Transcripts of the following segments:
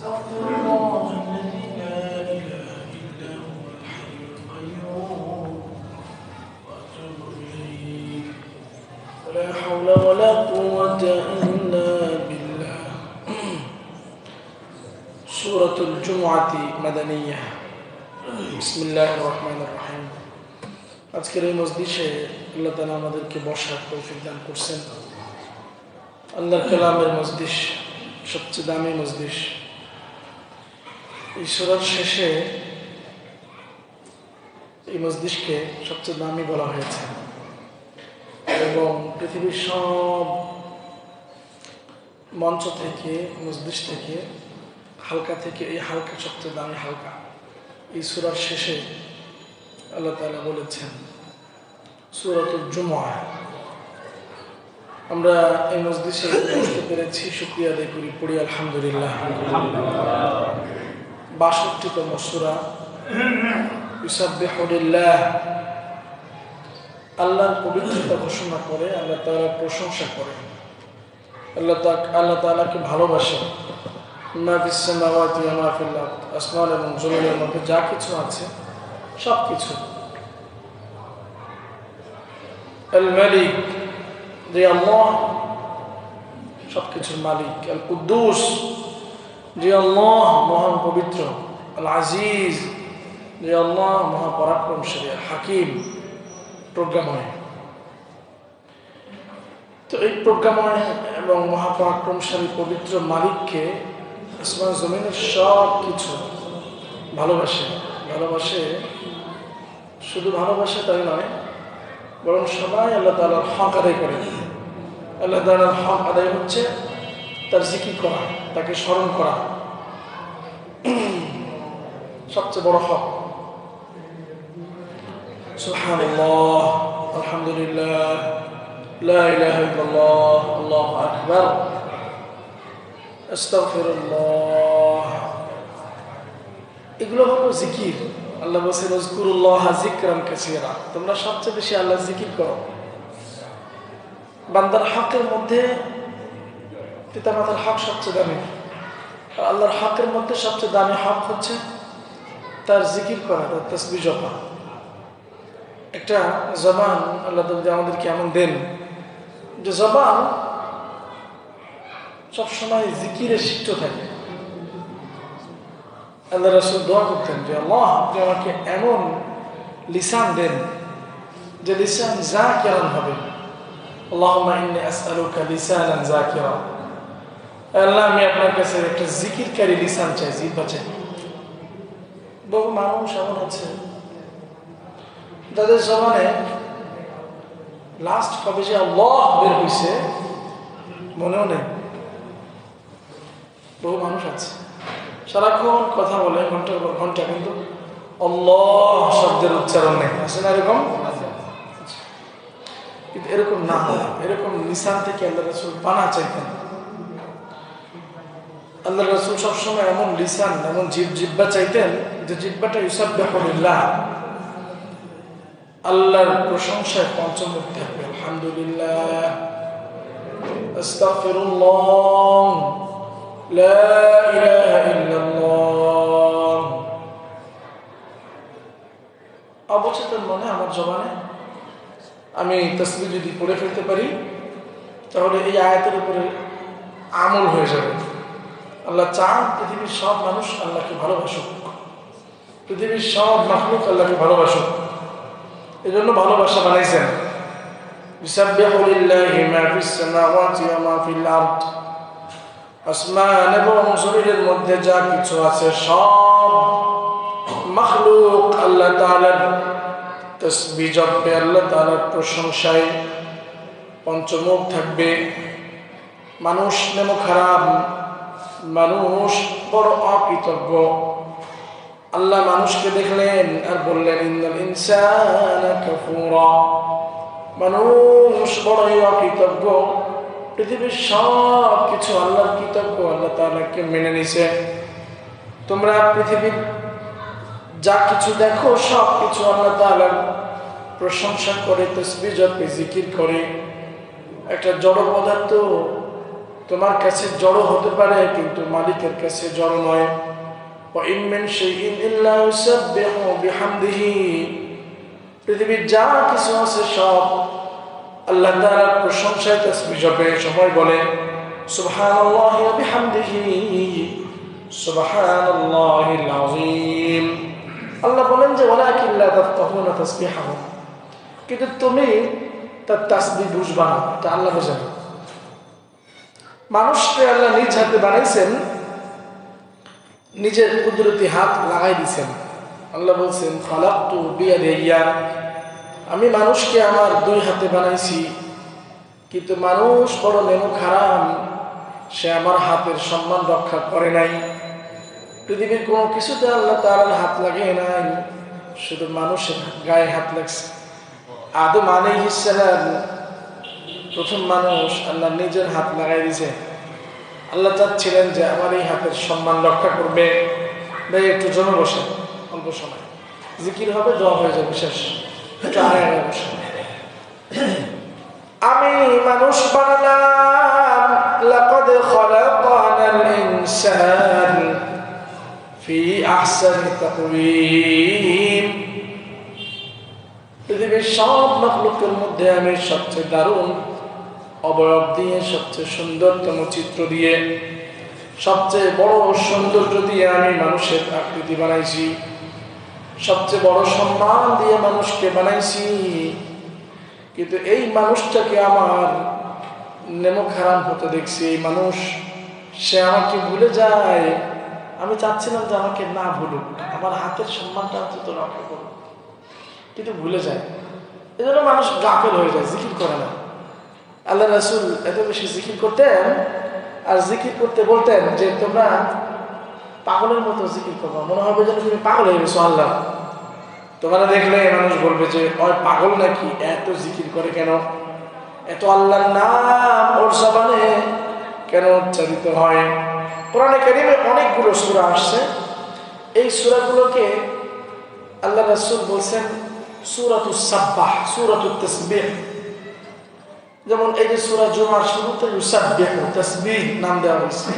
أستغفر الله الذي لا إله إلا هو الحي القيوم وأتوب إليه ولا حول ولا قوة إلا بالله. سورة الجمعة مدنية. بسم الله الرحمن الرحيم. আজকের এই মজলিসে আল্লাহ তাআলা আমাদেরকে বসার তৌফিক দান করছেন। আল্লাহর কালামের মজলিস, সবচেয়ে দামি মজলিস। এই সূরার শেষে এই মজলিসকে সবচেয়ে দামি বলা হয়েছে এবং পৃথিবীর সব মঞ্চ থেকে, মজলিস থেকে, হালকা থেকে এই হালকা সবচেয়ে দামি হালকা। এই সূরার শেষে আল্লাহ তাআলা বলেছেন সূরাতুল জুমআহ। আমরা এই মজলিসে বসতে পেরেছি, শুকরিয়া আদায় করি, পড়ি আলহামদুলিল্লাহ। ৬২তম সূরা ইউসাব্বিহু লিল্লাহ। আল্লাহর পবিত্রতা ঘোষণা করে, আল্লাহ তাআলার প্রশংসা করে, আল্লাহ তাআলাকে ভালোবাসে। মা ফিস সামাওয়াতি ওয়া মা ফিল আরদ, আসমান এবং জমিনের মধ্যে যা কিছু আছে সব কিছু। আল মালিক, যে আল্লাহ সব কিছুর মালিক। আল কুদ্দুস, যে আল্লাহ মহান পবিত্র। আল আজিজ, যে আল্লাহ মহাপরাক্রমশালী। হাকিম, প্রজ্ঞাময়। তো এই প্রজ্ঞাময় এবং মহাপরাক্রমশালী পবিত্র মালিককে আসমান জমিনের সব কিছু ভালোবাসে। শুধু ভালোবাসে তাই নয়, বরং সবাই আল্লাহ তাআলার হক আদায় করে। আল্লাহ তাআলার হক আদায় হচ্ছে তার জিকির করা, তাকে স্মরণ করা, সবচেয়ে বড় হক। সুবহানাল্লাহ, আলহামদুলিল্লাহ, লা ইলাহা ইল্লাল্লাহ, আল্লাহু আকবার, আস্তাগফিরুল্লাহ। এগুলো হলো জিকির। আল্লাহ বলেছেন উযকুরুল্লাহ যিকরান কাসীরা, তোমরা সবচেয়ে বেশি আল্লাহর জিকির করো। বান্দার হকের মধ্যে পিতামাতার হক সবচেয়ে দামি, আর আল্লাহর হকের মধ্যে সবচেয়ে দামি হক হচ্ছে তার জিকির করা, তার তাসবিহ জপা। একটা জবান আল্লাহ আমাদেরকে এমন দেন যে জবান সবসময় জিকিরে সিক্ত থাকে। আল্লাহ রাসূল দোয়া করতেন যে আল্লাহ, আপনি আমাকে এমন লিসান দেন যে লিসান যাকিরান হবে। আল্লাহুম্মা ইন্নী আসআলুকা লিসানান যাকিরা। আল্লাহ, আমি আপনার কাছে একটা জিকিরকারী লিসান চাই, জিহ্বা চাই। বহু মানুষ এমন আছে তাদের জবানে লাস্ট কবে যে আল্লাহ বের হয়েছে মনেও নেই। বহু মানুষ আছে সারাক্ষণ কথা বলে ঘন্টার পর ঘন্টা, কিন্তু আল্লাহ শব্দের উচ্চারণ নেই। আছে না এরকম? কিন্তু এরকম না, এরকম লিসান থেকে আল্লাহ রাসূল পানা চাইতেন। আল্লাহ রাসূল সবসময় এমন লিসান, এমন জিহ্বা চাইতেন যে জিহ্বাটা ইউসাব্বিহু লিল্লাহ, আল্লাহর প্রশংসায় পঞ্চমুখ থাকবে। আলহামদুলিল্লাহ, আস্তাগফিরুল্লাহ, লা ইলাহা ইল্লাল্লাহ। অবচেতন মনে আমার জবানে আমি তাসবিহ যদি পড়ে ফেলতে পারি, তাহলে এই আয়াতের উপরে আমল হয়ে যাবে। আল্লাহ চান পৃথিবীর সব মানুষ আল্লাহকে ভালোবাসুক, পৃথিবীর সব মাখলুক আল্লাহকে ভালোবাসুক। এই জন্য ভালোবাসা বানাইছেন। ইউসাব্বিহু লিল্লাহি মা ফিস সামাওয়াতি ওয়া মা ফিল আরদ, আসমান এবং জমিনের মধ্যে যা কিছু আছে সব মাখলুক আল্লাহ তাআলার তাসবিহ জপবে, আল্লাহ তাআলার প্রশংসায় পঞ্চমুখ থাকবে। মানুষ নেমো খারাপ, মানুষ বড় অকৃতজ্ঞ। আল্লাহ মানুষকে দেখলেন আর বললেন ইন্নাল ইনসানা কাফুরা, মানুষ বড়ই অকৃতজ্ঞ। পৃথিবীর সব কিছু আল্লাহর কৃতজ্ঞ, আল্লাহ তাআলাকে মেনে নিছে। তোমরা পৃথিবীর যা কিছু দেখো সব কিছু আল্লাহ তাআলার প্রশংসা করে, তাসবিহ জপে, জিকির করে। একটা জড় পদার্থ তোমার কাছে জড়ো হতে পারে কিন্তু মালিকের কাছে জড়ো নয়। ওয়া ইন মিন শাইইন ইল্লা ইউসাব্বিহু বিহামদিহি, পৃথিবীর যা কিছু আছে সব আল্লাহ তাআলার প্রশংসায় তাসবিহ জপে, সময় বলে সুবহানাল্লাহি ওয়া বিহামদিহি সুবহানাল্লাহিল আযীম। আল্লাহ বলেন যে ওয়ালাকিন লা তাফকাহুনা তাসবিহাহুম, কিন্তু তুমি তার তাসবিহ বুঝবা না, এটা আল্লাহ বোঝেন। মানুষকে আল্লাহ নিজ হাতে বানাইছেন, নিজের কুদরতি হাত লাগাই দিয়েছেন। আল্লাহ বলছেন খালাকতু বিয়াদিয়া, আমি মানুষকে আমার দুই হাতে বানাইছি, কিন্তু মানুষ বড় নেমুখ হারাম, সে আমার হাতের সম্মান রক্ষা করে নাই। পৃথিবীর কোনো কিছুতে আল্লাহ তাআলার হাত লাগে নাই, শুধু মানুষের গায়ে হাত লাগছে। আদম আলাইহিস সালাম প্রথম মানুষ, আল্লাহ নিজের হাত লাগাই দিয়েছে। আল্লাহ চাচ্ছিলেন যে আমার এই হাতের সম্মান রক্ষা করবে। ভাই একটু জমে বসে, অল্প সময় জিকির হবে, দোয়া হয়ে যাবে, শেষ। আমি মানুষ বানালাম, লাকাদ খালাকনাল ইনসান ফি আহসানি তাকওয়িম, পৃথিবীর সব মাখলুকের মধ্যে আমি সবচেয়ে দারুণ অবয়ব দিয়ে, সবচেয়ে সুন্দরতম চিত্র দিয়ে, সবচেয়ে বড় সৌন্দর্য দিয়ে আমি মানুষের আকৃতি বানাইছি, সবচেয়ে বড় সম্মান দিয়ে মানুষকে বানাইছি। কিন্তু এই মানুষটাকে আমার নেমুখ হারাম হতে দেখছি। এই মানুষ, সে আমাকে ভুলে যায়। আমি চাচ্ছিলাম যে আমাকে না ভুলুক, আমার হাতের সম্মানটা অন্তত রক্ষা করুক, কিন্তু ভুলে যায়। এই জন্য মানুষ গাফেল হয়ে যায়, জিকির করে না। আল্লাহ রাসূল এত বেশি জিকির করতেন, আর জিকির করতে বলতেন যে তোমরা পাগলের মতো জিকির করবো, মনে হবে যেন তুমি পাগল হয়ে গেছো। আল্লাহ তোমরা দেখলে মানুষ বলবে যে ওই পাগল নাকি, এত জিকির করে কেন, এত আল্লাহর নাম ওর জবানে কেন উচ্চারিত হয়। কোরআনে কারীমে অনেকগুলো সূরা আসছে, এই সূরাগুলোকে আল্লাহ রাসূল বলছেন সূরাতুস সাব্বাহ, সূরাতুত তাসবিহ। যেমন এই যে সূরা জুমার শুরুতে ইউসাব্বিহু, তাসবিহ নাম দেওয়া হয়েছে।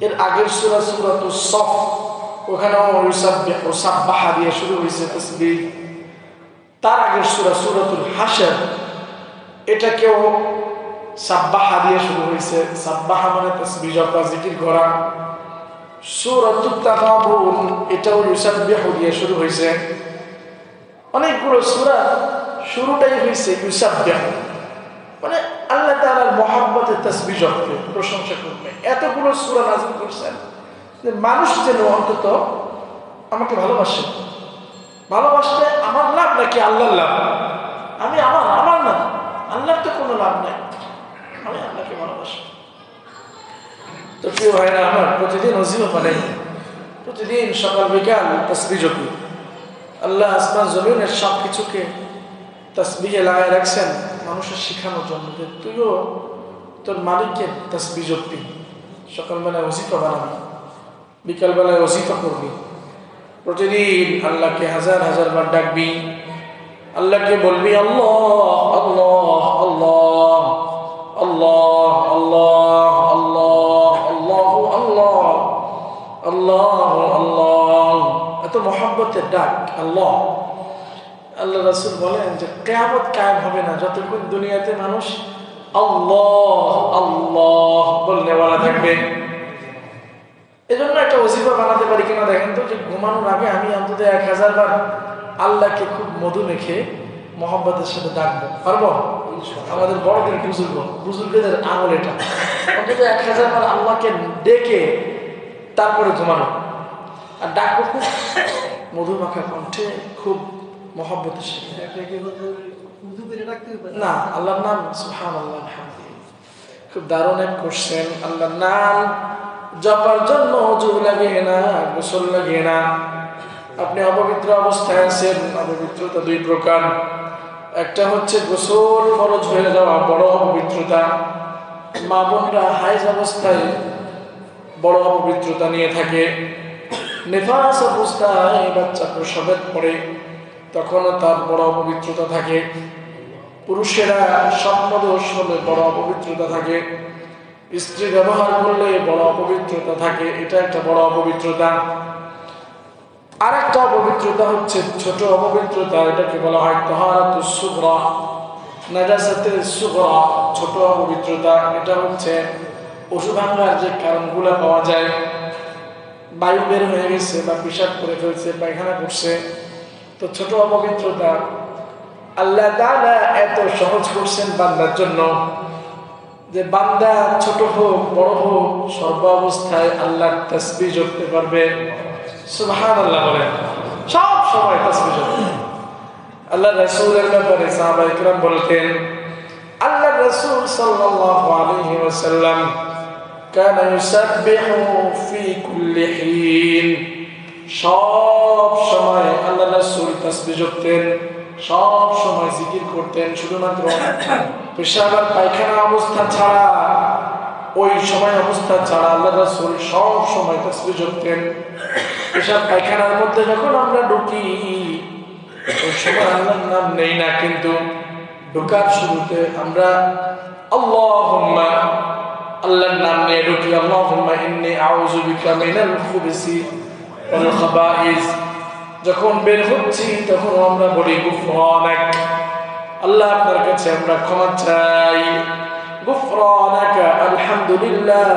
এর আগের সূরা সূরাতুস সফ, ওখানেও ইউসাব্বিহু সাব্বাহা দিয়ে শুরু হয়েছে তাসবিহ। তার আগের সূরা সূরাতুল হাশর, এটাকেও সাব্বাহা দিয়ে শুরু হয়েছে। সাব্বাহা মানে তাসবিহ জপা, জিকির করা। সূরাতুত তাগাবুন, এটাও ইউসাব্বিহু দিয়ে শুরু হয়েছে। অনেকগুলো সূরা শুরুটাই হয়েছে ইউসাব্বিহু, মানে আল্লাহ তাআলার মহব্বতে তাসবিহ জপবে, প্রশংসা করবে। এতগুলো সূরা নাযিল করেছেন যে মানুষ যেন অন্তত আমাকে ভালোবাসে। ভালোবাসলে আমার লাভ নাকি আল্লাহর লাভ? আমি আমার না, আল্লাহর তো কোনো লাভ নাই, আমি আল্লাহকে ভালোবাসি। তো প্রিয় ভাইরা আমার, প্রতিদিন ওজিফা পড়েন, প্রতিদিন সকাল বিকাল তাসবিহ জপি। আল্লাহ আসমান জমিনের সব কিছুকে তাসবিহে লাগায় রাখছেন মানুষের শিখানোর জন্য, যে তুইও তোর মালিককে তাসবিহ জপবি। সকালবেলায় ওজিফা বানাবি, বিকালবেলায় ওজিফা করবি, প্রতিদিন আল্লাহকে হাজার হাজার বার ডাকবি। আল্লাহকে বলবি আল্লাহ আল্লাহ আল্লাহ আল্লাহ আল্লাহ আল্লাহ আল্লাহ আল্লাহ আল্লাহ আল্লাহ, এত মহব্বতের ডাক আল্লাহ। আল্লাহ রাসূল বলেন যে কিয়ামত কায়েম হবে না যতক্ষণ দুনিয়াতে মানুষ আল্লাহ আল্লাহ বললে বলা থাকবে। এজন্য একটা ওজিফা বানাতে পারি কিনা দেখেন তো, যে ঘুমানোর আগে আমি অন্তত 1000 বার আল্লাহকে খুব মধু মেখে মহব্বতের সাথে ডাকবো, পারবো? আমাদের বড়দের বুজুর্গদের আমল এটা, অন্তত 1000 বার আল্লাহকে ডেকে তারপরে ঘুমানো। আর ডাকবো খুব মধু মাখা কণ্ঠে, খুব মহব্বতের সাথে। না, আল্লাহর নাম সুবহানাল্লাহ খুব দারুণ এক করছেন। আল্লাহর নাম জপার জন্য ওযু লাগে না, গোসল লাগে না। আপনি অপবিত্র অবস্থায় আছেন, অপবিত্রতা দুই প্রকার। একটা হচ্ছে গোসল ফরজ হয়ে যাওয়া, বড় অপবিত্রতা। মা বোনরা হাইজ অবস্থায় বড় অপবিত্রতা নিয়ে থাকে। নেফাস অবস্থায় বাচ্চা প্রসবের পরে তখনও তার বড় অপবিত্রতা থাকে। পুরুষেরা স্বপ্নদোষ হলে বড় অপবিত্রতা থাকে। স্ত্রী ব্যবহার করলে বড় অপবিত্রতা থাকে, এটা একটা বড় অপবিত্রতা। আরেকটা অপবিত্রতা হচ্ছে ছোট অপবিত্রতা, এটাকে বলা হয় তাহারাতুস সুগরা, নাজাসাতে সুগরা, ছোট অপবিত্রতা। এটা হচ্ছে অজু ভাঙার যে কারণগুলো পাওয়া যায়, বায়ু বের হয়ে গেছে বা পেশাব করে ফেলছে, পায়খানা করছে, তো ছোট অপবিত্রতা আল্লাহ তাআলা এত সহজ করছেন বান্দার জন্য যে বান্দা ছোট হোক বড় হোক সর্ব অবস্থায় আল্লাহর তাসবিহ জপতে পারবে। সুবহানাল্লাহ বলেন, সব সময় তাসবিহ জপতে। আল্লাহ রাসূলের ব্যাপারে সাহাবায়ে কেরাম বলতেন, আল্লাহ রাসূল সাল্লাল্লাহু আলাইহি ওয়াসাল্লাম কানা ইউসাব্বিহু ফি কুল্লি হিন, সব সময় আল্লাহ রাসূল তাসবিহ জপতেন, সব সময় জিকির করতেন। শুধুমাত্র পেশাব আর পায়খানা অবস্থা ছাড়া, ওই সময় অবস্থা ছাড়া আল্লাহ রাসূল সব সময় তাসবিহ জপতেন। পেশাব পায়খানার মধ্যে যখন আমরা ঢুকি ওই সময় আল্লাহর নাম নেই না, কিন্তু ঢোকার শুরুতে আমরা আল্লাহুম্মা, আল্লাহর নাম নিয়ে ঢুকি। আল্লাহুম্মা ইন্নী আউযু বিকা মিনাল খুবুসি ওয়াল খাবাইস। যখন বের হচ্ছি তখন আমরা বলি গুফরানাক, আল্লাহ আপনার কাছে আমরা ক্ষমা চাই। গুফরানাকা আলহামদুলিল্লাহ,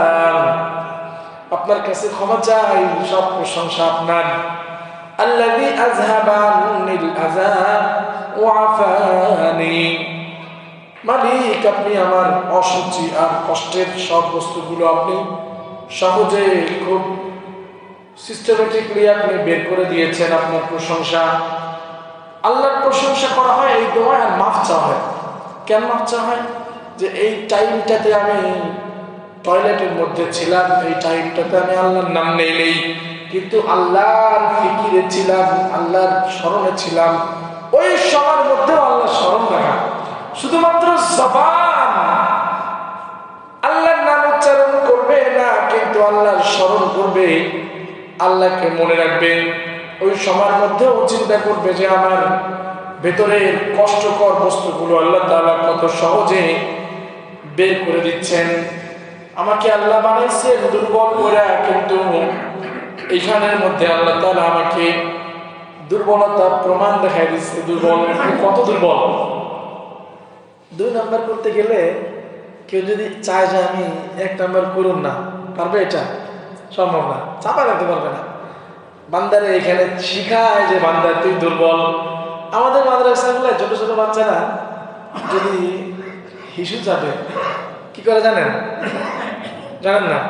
আপনার কাছে ক্ষমা চাই, সব প্রশংসা আপনার। আল্লাযী আযহাবা আন্নিল আযা ওয়া আফানি, মালিক আপনি আমার অসুচি আর কষ্টের সব বস্তুগুলো আপনি সহজে খুব সিস্টেমেটিকলি আপনি বের করে দিয়েছেন। আপনার প্রশংসা, আল্লাহর প্রশংসা করা হয় এই দোয়া আর মাফ চাওয়া হয়। কেন মাফ চাওয়া হয়? যে এই টাইমটাতে আমি টয়লেটের মধ্যে ছিলাম, এই টাইমটাতে আমি আল্লাহর নাম নেই, কিন্তু আল্লাহর ফিকিরে ছিলাম, আল্লাহর স্মরণে ছিলাম। ওই সময়ের মধ্যেও আল্লাহর স্মরণ রাখা, শুধুমাত্র জবান আল্লাহর নাম উচ্চারণ করবে না, কিন্তু আল্লাহর স্মরণ করবে, আল্লাহকে মনে রাখবে। ওই সময়ের মধ্যেও চিন্তা করবে যে আমার ভেতরের কষ্টকর বস্তুগুলো আল্লাহ তাআলা কত সহজে বের করে দিচ্ছেন। আমাকে আল্লাহ বানাইছেন দুর্বল করে, কিন্তু এইখানের মধ্যে আল্লাহ তাআলা আমাকে দুর্বলতা প্রমাণ দেখাই দিচ্ছে। দুর্বল, কত দুর্বল। 2 নাম্বার করতে গেলে কেউ যদি চায় যে আমি 1 নাম্বার করুন না, পারবে? এটা সম্ভব না, চাপা রাখতে পারবে না। বান্দারে এখানে শিখায় যে বান্দা তুই দুর্বল। আমাদের মাদ্রাসাগুলোয় ছোট ছোট বাচ্চারা যদি হিসু চাপে কি করে জানেন? জানেন না?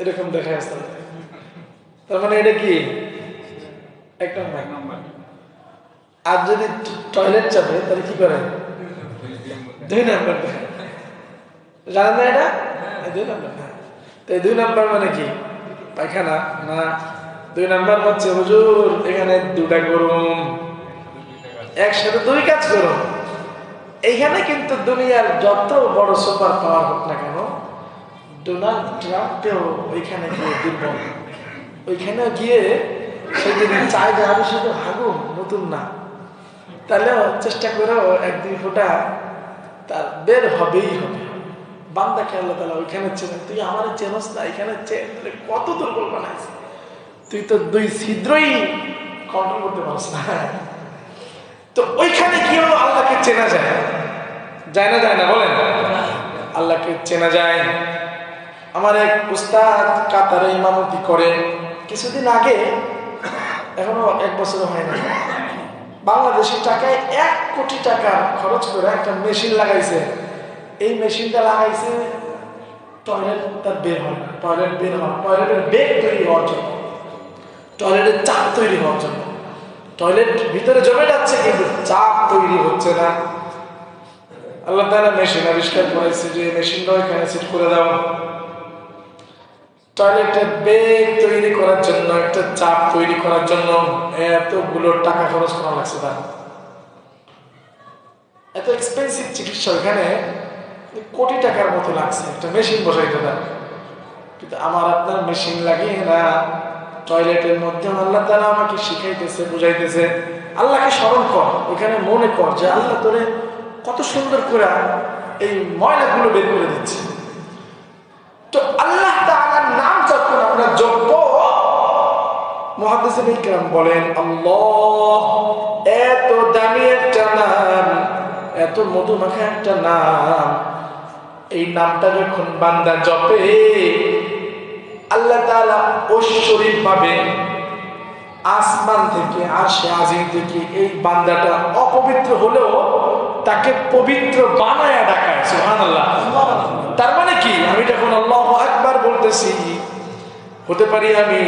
এরকম দেখা যাচ্ছে। তার মানে এটা কি 1 নাম্বার। আর যদি টয়লেট চাপে তাহলে কি করে? 2 নাম্বার। জানেন না এটা? 2 নাম্বার। তো 2 নাম্বার মানে কি? পায়খানা না, 2 নাম্বার হচ্ছে হুজুর এখানে 2টা করুন, একসাথে 2 কাজ করুন। এইখানে কিন্তু দুনিয়ার যত বড় সুপার পাওয়ার হোক না কেন, ডোনাল্ড ট্রাম্পকেও ওইখানে গিয়ে দুর্বল। ওইখানে গিয়ে সে যদি চায় যে আমি শুধু হাগুম, নতুন না, তাহলেও চেষ্টা করেও 1-2 ফোঁটা তার বের হবেই হবে। বান্দাকে আল্লাহ তাআলা ওইখানে চেনেন, তুই আমার চেনস না, এখানে চেন, কত দুর্বল বানাইছে। তুই তো 2 ছিদ্রই কন্ট্রোল করতে পারছ না। তো ওইখানে গিয়েও আল্লাহকে চেনা যায়, যায় না? যায় না? বলেন। আল্লাহকে চেনা যায়। আমার এক উস্তাদ কাতারে ইমামতি করে, কিছুদিন আগে, এখনো 1 বছর হয় না, বাংলাদেশি টাকায় 1 কোটি টাকা খরচ করে একটা মেশিন লাগাইছে। এই মেশিনটা লাগাইছে টয়লেট তার বের হয় না, টয়লেটের বেগ তৈরি হওয়ার জন্য, টয়লেটের চাপ তৈরি হওয়ার জন্য। টয়লেট ভিতরে জমে যাচ্ছে কিন্তু চাপ তৈরি হচ্ছে না। আল্লাহ তাআলা মেশিন আবিষ্কার করেছে যে মেশিনটা এখানে সেট করে দাও। টয়লেটের বেগ তৈরি করার জন্য, একটা চাপ তৈরি করার জন্য এতগুলো টাকা খরচ করা লাগছে। তার এত এক্সপেন্সিভ চিকিৎসা, এখানে কোটি টাকার মতো লাগছে একটা মেশিন বসাইতে তার। কিন্তু আমার আপনার মেশিন লাগিয়ে না, টয়লেটের মধ্যে আল্লাহ তাআলা আমাকে শিখাইতেছে, বুঝাইতেছে আল্লাহকে স্মরণ কর। ওইখানে মনে কর যে আল্লাহ তোরে কত সুন্দর করে এই ময়লাগুলো বের করে দিচ্ছে। মুফাসসিরিন کرام বলেন আল্লাহ এত দামি একটা নাম, এত মধুমাখা একটা নাম, এই নামটা যখন বান্দা জপে আল্লাহ তাআলা ঐশ্বরিক ভাবে আসমান থেকে আরশে আজিম থেকে এই বান্দাটা অপবিত্র হলেও তাকে পবিত্র বানায়া ডাকায়। সুবহানাল্লাহ। তার মানে কি, আমি যখন আল্লাহু আকবার বলতেছি, হতে পারি আমি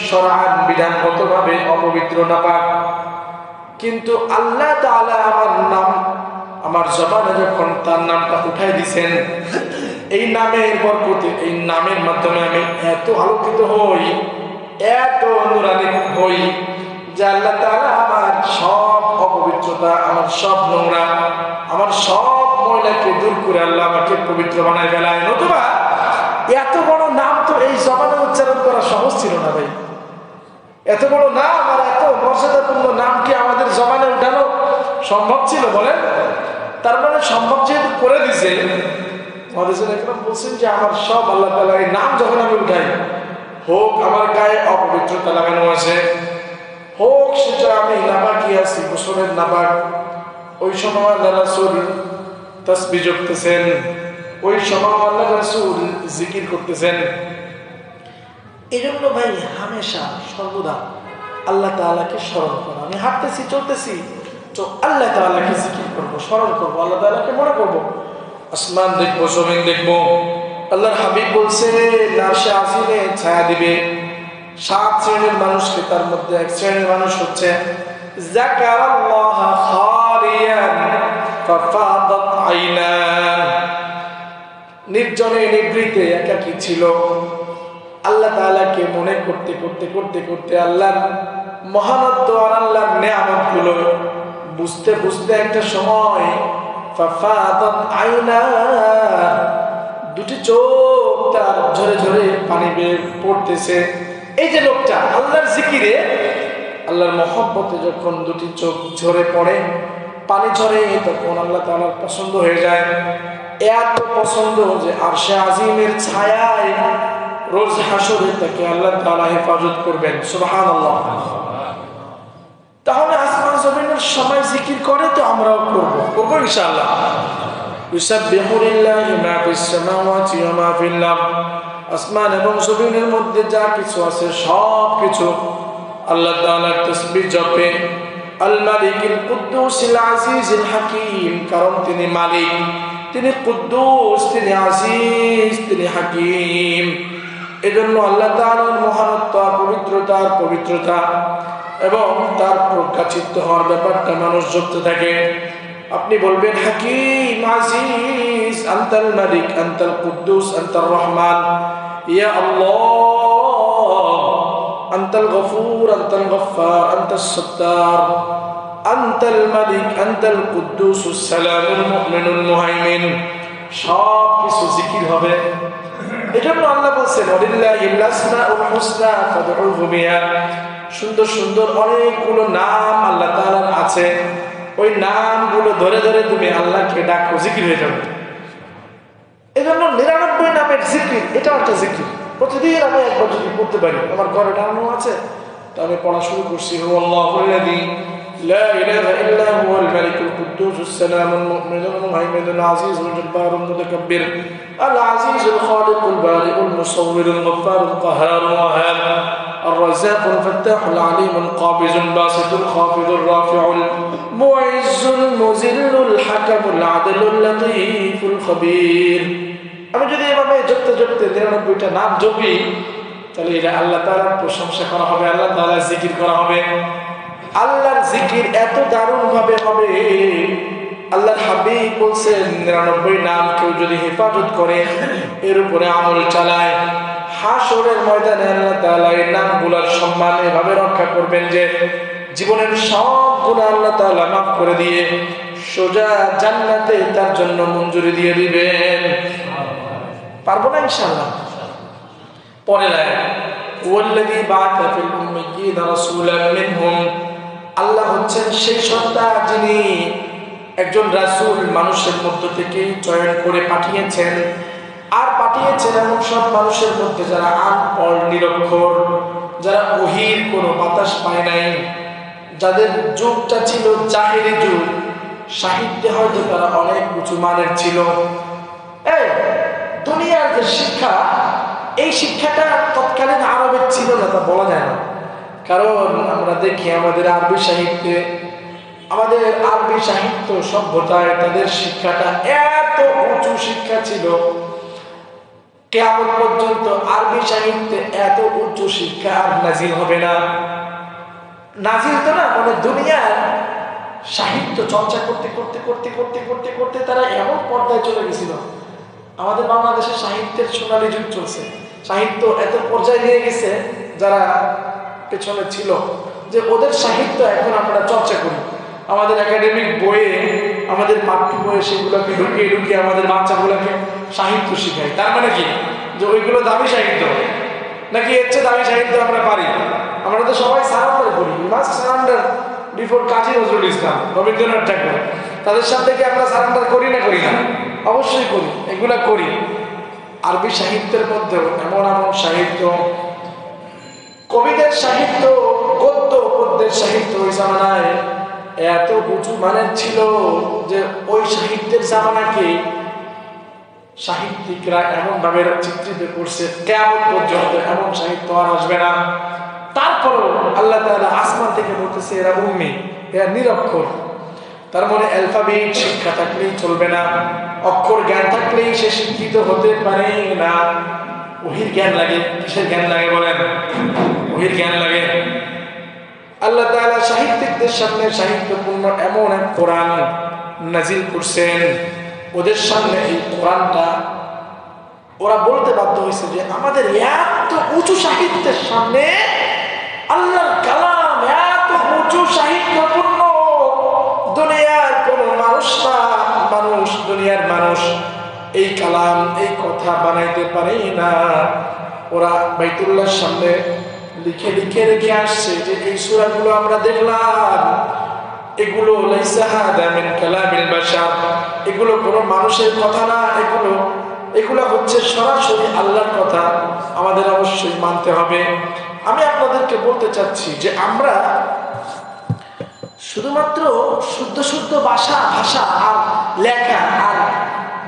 শরআন বিধানগতভাবে অপবিত্র নাপাক, কিন্তু আল্লাহ তাআলা আমার নাম আমার জবানে যখন তার নামটা উঠাই দিয়েছেন, এই নামের বরকতে, এই নামের মাধ্যমে আমি এত আলোকিত হই, এত নূরানি হই যে আল্লাহ তাআলা আমার সব অপবিত্রতা, আমার সব নোংরা, আমার সব ময়লাকে দূর করে আল্লাহ আমাকে পবিত্র বানায় ফেলায়। নতুবা এত বড় নাম তো এই জবানে উচ্চারণ করা সহজ ছিল না ভাই। এত বড় নাম আর এত মর্যাদাপূর্ণ নাম কি আমাদের জবানে উঠানো সম্ভব ছিল বলেন? তার মানে সম্ভব যেহেতু করে দিছে, আমাদের জন্য একদম বলছেন যে আমার সব আল্লাহ তাআলা এই নাম যখন আমি উঠাই, হোক আমার গায়ে অপবিত্রতা লাগানো আছে, হোক সেটা আমি নাপাকি আছি, গোসলের নাপাক, ওই সময় আল্লাহ রাসূল তাসবিহ জপতেছেন, ওই সময় আল্লাহ রাসূল জিকির করতেছেন। এই জন্য ভাই হামেশা সর্বদা আল্লাহ তাআলাকে স্মরণ করো। আমি হাঁটতেছি চলতেছি তো আল্লাহ তাআলাকে জিকির করবো, স্মরণ করবো, আল্লাহ তাআলাকে মনে করবো। আসমান দেখবো, জমিন দেখবো। আল্লাহর হাবিব বলছে আরশে আজিমে ছায়া দিবে 7 শ্রেণীর মানুষকে, তার মধ্যে এক শ্রেণীর মানুষ হচ্ছে যাকারাল্লাহ খালিয়ান ফাফাদাত আইনা, নির্জনে নিভৃতে একাকী ছিল, আল্লাহ তাআলাকে মনে করতে করতে করতে করতে আল্লাহর মহানত্ব আর আল্লাহর নেয়ামতগুলো বুঝতে বুঝতে একটা সময় ফাফাদাত আইনা, দুটি চোখ তার ঝরে ঝরে পানি বের পড়তেছে। এই যে লোকটা আল্লাহর জিকিরে, আল্লাহর মহব্বতে যখন দুটি চোখ ঝরে পড়ে, পানি ঝরে, তখন আল্লাহ তাআলার পছন্দ হয়ে যায়। এত পছন্দ যে আরশে আজিমের ছায়ায় রোজ হাসরে তাকে আল্লাহ তাআলা হেফাজত করবেন। সুবহানাল্লাহ। তাহলে আসমান জমিনের সবাই জিকির করে, তো আমরাও করবো ইনশাআল্লাহ। ইউসাব্বিহু লিল্লাহি মা ফিস সামাওয়াতি ওয়া মা ফিল আরদ, আসমান এবং জমিনের মধ্যে যা কিছু আছে সব কিছু আল্লাহ তাআলার তাসবিহ জপে। আল মালিকুল কুদ্দুসিল আজিজিল হাকীম, কারণ তিনি মালিক, তিনি কুদ্দুস, তিনি আজিজ, তিনি হাকীম। এজন্য আল্লাহ তাআলার মহানত্ব, পবিত্রতার পবিত্রতা এবং তার প্রকাশিত হওয়ার ব্যাপারটা মানুষ জপতে থাকে। আপনি বলবেন হাকীম, আজিজ, আনতাল মালিক, আনতাল কুদ্দুস, আনতার রহমান, ইয়া আল্লাহ, আনতাল গফুর, আনতাল গফফার, আনতাস সত্তার, আনতাল মালিক, আনতাল কুদ্দুসুস সালামুল মুমিনুল মুহাইমিন। সব কিছু জিকির হবে। এজন্য আল্লাহ বলেন ওয়ালিল্লাহিল আসমাউল হুসনা ফাদউহু বিহা, সুন্দর সুন্দর অনেকগুলো নাম আল্লাহ তাআলার আছে, ওই নামগুলো ধরে ধরে তুমি আল্লাহকে ডাকো, জিকির হয়ে যাবে। এজন্য 99 নামের জিকির, এটা একটা জিকির। প্রতিদিন আমি একবার যদি পড়তে পারি, আমার ঘরে ডানো আছে, তো আমি পড়া শুরু করছি হুয়াল্লাহুল্লাযী لا إله إلا هو الملك القدوس السلام المؤمن المهيمن العزيز الجبار المتكبر العزيز الخالق البارئ المصور الغفار القهار الوهاب الرزاق الفتاح العليم القابض الباسط الخافض الرافع المعز المذل الحكم العدل اللطيف الخبير। আমি যদি এভাবে জপতে জপতে 99টা নাম জপি, তাহলে এটা আল্লাহ তাআলার প্রশংসা করা হবে, আল্লাহ তাআলার জিকির করা হবে। আল্লাহর জিকির এত দারুণ ভাবে হবে, আল্লাহর হাবিব বলছেন 99 নাম কেউ যদি হেফাজত করে, এর উপরে আমল চালায়, হাসরের ময়দানে আল্লাহ তাআলা এই নামগুলোর সম্মান এভাবে রক্ষা করবেন যে জীবনের সব গুনাহ আল্লাহ তাআলা মাফ করে দিয়ে সোজা জান্নাতে তার জন্য মঞ্জুরি দিয়ে দিবেন। পারবো না ইনশাআল্লাহ। পরে লাগে ওয়াল্লাযী বা'আথা ফিল উম্মিয়্যিনা রাসূলান মিনহুম, আল্লাহ হচ্ছেন সেই সত্তা যিনি একজন রাসূল মানুষের মধ্য থেকে চয়ন করে পাঠিয়েছেন, আর পাঠিয়েছেন এমন সব মানুষের মধ্যে যারা আনপড়, নিরক্ষর, যারা ওহীর কোনো বাতাস পায় নাই, যাদের যুগটা ছিল জাহেলি যুগ, সাহিত্যে হয়তো তারা অনেক উঁচু মানের ছিল। এই দুনিয়ার যে শিক্ষা, এই শিক্ষাটা তৎকালীন আরবের ছিল না তা বলা যায় না। কারণ আমরা দেখি আমাদের আরবি সাহিত্যে, আমাদের আরবি সাহিত্য সভ্যতায় তাদের শিক্ষাটা এত উঁচু শিক্ষা ছিল, কিয়ামত পর্যন্ত আরবি সাহিত্যে এত উচ্চ শিক্ষা আর নাজিল হবে না। নাজিল তো না, মানে দুনিয়ার সাহিত্য চর্চা করতে করতে করতে করতে করতে করতে তারা এমন পর্যায়ে চলে গেছিল। আমাদের বাংলাদেশের সাহিত্যের সোনালী যুগ চলছে, সাহিত্য এত পর্যায়ে নিয়ে গেছে যারা পেছনে ছিল, যে ওদের সাহিত্য এখন আমরা চর্চা করি। আমাদের একাডেমিক বইয়ে, আমাদের পাঠ্য বইয়ে সেগুলোকে ঢুকিয়ে ঢুকিয়ে আমাদের বাচ্চাগুলোকে সাহিত্য শিখাই। তার মানে কি যে ওইগুলো দামি সাহিত্য নাকি? এর চেয়ে দামি সাহিত্য আমরা পারি? আমরা তো সবাই সারান্ডার করি, মাস্ট সারান্ডার বিফোর কাজী নজরুল ইসলাম, রবীন্দ্রনাথ ঠাকুর। তাদের সাথে কি আমরা সারান্ডার করি না করি না? অবশ্যই করি, এগুলা করি। আরবি সাহিত্যের মধ্যেও এমন এমন সাহিত্য, কবিদের সাহিত্য, গদ্য পদ্যের সাহিত্য ওই জামানায় এত উঁচু মানের ছিল যে ওই সাহিত্যের জামানাকে সাহিত্যিকরা এমন ভাবে চিত্রিত করছে, কিয়ামত পর্যন্ত এমন সাহিত্য আর আসবে না। তারপরও আল্লাহ তাআলা আসমান থেকে বলতেছে এরা উম্মি, এরা নিরক্ষর। তার মানে অ্যালফাবেট শিক্ষা থাকলেই চলবে না, অক্ষর জ্ঞান থাকলেই সে শিক্ষিত হতে পারে না। ওহির জ্ঞান লাগে। কিসের জ্ঞান লাগে বলেন? ওহির জ্ঞান লাগে। আল্লাহ তাআলা সাহিত্যিকদের সামনে সাহিত্যপূর্ণ এমন এক কোরআন নাজিল করছেন, ওদের সামনে এই কোরআনটা ওরা বলতে বাধ্য হয়েছে যে আমাদের এত উঁচু সাহিত্যের সামনে আল্লাহর কালাম এত উঁচু সাহিত্যপূর্ণ, দুনিয়ার কোনো মানুষ না, মানুষ, দুনিয়ার মানুষ এই কালাম, এই কথা বানাইতে পারে না। ওরা বাইতুল্লাহর সামনে লিখে লিখে রেখে আসছে যে এই সূরাগুলো আমরা দেখলাম, এগুলো লাইসা হাদা মিন কালামিল বাশার, এগুলো কোনো মানুষের কথা না, এগুলো হচ্ছে সরাসরি আল্লাহর কথা, আমাদের অবশ্যই মানতে হবে। আমি আপনাদেরকে বলতে চাচ্ছি যে আমরা শুধুমাত্র শুদ্ধ শুদ্ধ ভাষা আর লেখা আর